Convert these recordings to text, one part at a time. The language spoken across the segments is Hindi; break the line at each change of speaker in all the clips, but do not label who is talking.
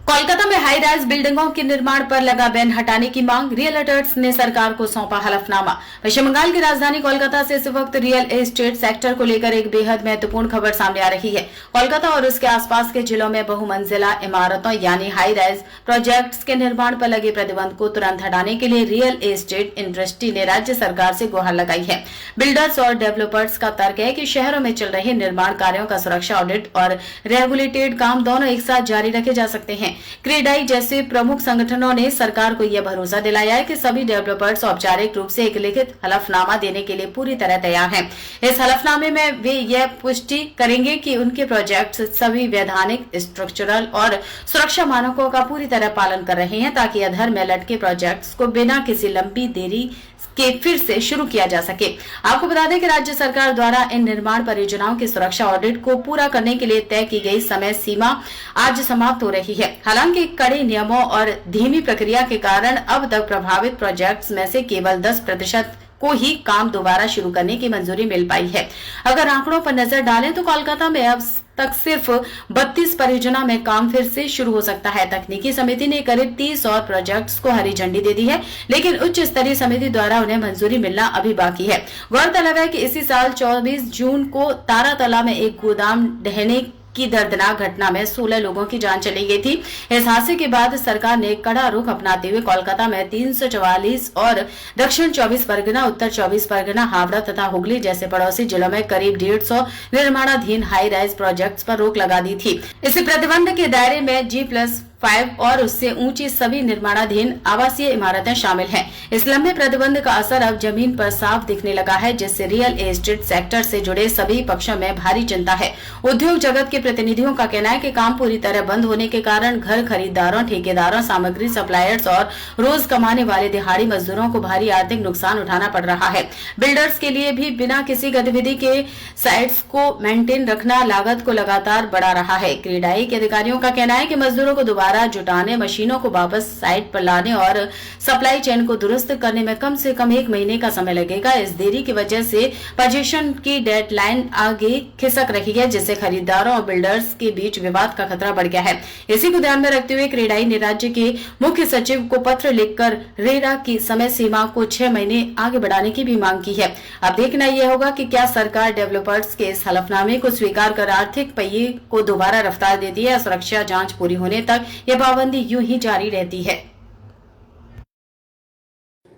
कोलकाता में हाई राइज बिल्डिंगों के निर्माण पर लगा बैन हटाने की मांग। रियल्टर्स ने सरकार को सौंपा हलफनामा। पश्चिम बंगाल की राजधानी कोलकाता से इस वक्त रियल एस्टेट सेक्टर को लेकर एक बेहद महत्वपूर्ण खबर सामने आ रही है। कोलकाता और उसके आसपास के जिलों में बहुमंजिला इमारतों यानी हाई राइज प्रोजेक्ट्स के निर्माण पर लगे प्रतिबंध को तुरंत हटाने के लिए रियल एस्टेट इंडस्ट्री ने राज्य सरकार से गुहार लगाई है। बिल्डर्स और डेवलपर्स का तर्क है कि शहरों में चल रहे निर्माण कार्यों का सुरक्षा ऑडिट और रेगुलेटेड काम दोनों एक साथ जारी रखे जा सकते हैं। क्रेडाई जैसे प्रमुख संगठनों ने सरकार को यह भरोसा दिलाया है कि सभी डेवलपर्स औपचारिक रूप से एक लिखित हलफनामा देने के लिए पूरी तरह तैयार हैं। इस हलफनामे में वे यह पुष्टि करेंगे कि उनके प्रोजेक्ट सभी वैधानिक, स्ट्रक्चरल और सुरक्षा मानकों का पूरी तरह पालन कर रहे हैं, ताकि अधर में लटके प्रोजेक्ट्स को बिना किसी लंबी देरी के फिर से शुरू किया जा सके। आपको बता दें कि राज्य सरकार द्वारा इन निर्माण परियोजनाओं की सुरक्षा ऑडिट को पूरा करने के लिए तय की गई समय सीमा आज समाप्त हो रही है। हालांकि कड़े नियमों और धीमी प्रक्रिया के कारण अब तक प्रभावित प्रोजेक्ट्स में से केवल 10% को ही काम दोबारा शुरू करने की मंजूरी मिल पाई है। अगर आंकड़ों पर नजर डालें तो कोलकाता में अब तक सिर्फ 32 परियोजना में काम फिर से शुरू हो सकता है। तकनीकी समिति ने करीब 30 और प्रोजेक्ट्स को हरी झंडी दे दी है, लेकिन उच्च स्तरीय समिति द्वारा उन्हें मंजूरी मिलना अभी बाकी है। गौरतलब है कि इसी साल 24 जून को तारातला में एक गोदाम ढहने की दर्दनाक घटना में 16 लोगों की जान चली गई थी। इस हादसे के बाद सरकार ने कड़ा रुख अपनाते हुए कोलकाता में 344 और दक्षिण 24 परगना, उत्तर 24 परगना, हावड़ा तथा हुगली जैसे पड़ोसी जिलों में करीब 150 निर्माणाधीन हाई राइज प्रोजेक्ट्स पर रोक लगा दी थी। इस प्रतिबंध के दायरे में G+5 और उससे ऊंची सभी निर्माणाधीन आवासीय इमारतें शामिल हैं। इस लंबे प्रतिबंध का असर अब जमीन पर साफ दिखने लगा है, जिससे रियल एस्टेट सेक्टर से जुड़े सभी पक्षों में भारी चिंता है। उद्योग जगत के प्रतिनिधियों का कहना है कि काम पूरी तरह बंद होने के कारण घर खरीदारों, ठेकेदारों, सामग्री सप्लायर्स और रोज कमाने वाले दिहाड़ी मजदूरों को भारी आर्थिक नुकसान उठाना पड़ रहा है। बिल्डर्स के लिए भी बिना किसी गतिविधि के साइट्स को मेंटेन रखना लागत को लगातार बढ़ा रहा है। क्रेडाई के अधिकारियों का कहना है कि मजदूरों को दोबारा जुटाने, मशीनों को वापस साइट पर लाने और सप्लाई चेन को दुरुस्त करने में कम से कम 1 महीने का समय लगेगा। इस देरी की वजह से पोजीशन की डेडलाइन आगे खिसक रही है, जिससे खरीदारों और बिल्डर्स के बीच विवाद का खतरा बढ़ गया है। इसी को ध्यान में रखते हुए क्रेडाई ने राज्य के मुख्य सचिव को पत्र लिखकर रेरा की समय सीमा को 6 महीने आगे बढ़ाने की भी मांग की है। अब देखना यह होगा कि क्या सरकार डेवलपर्स के इस हलफनामे को स्वीकार कर आर्थिक पहिए को दोबारा रफ्तार देती है या सुरक्षा जांच पूरी होने तक यह पाबंदी यूं ही जारी रहती है।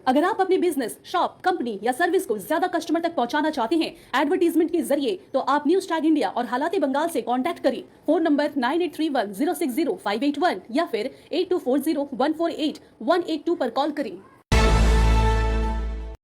अगर आप अपने बिजनेस, शॉप, कंपनी या सर्विस को ज्यादा कस्टमर तक पहुंचाना चाहते हैं एडवर्टीजमेंट के जरिए, तो आप न्यूज टैग इंडिया और हालाते बंगाल से कांटेक्ट करें। फोन नंबर 9831060581 या फिर 8240148182 पर कॉल करें।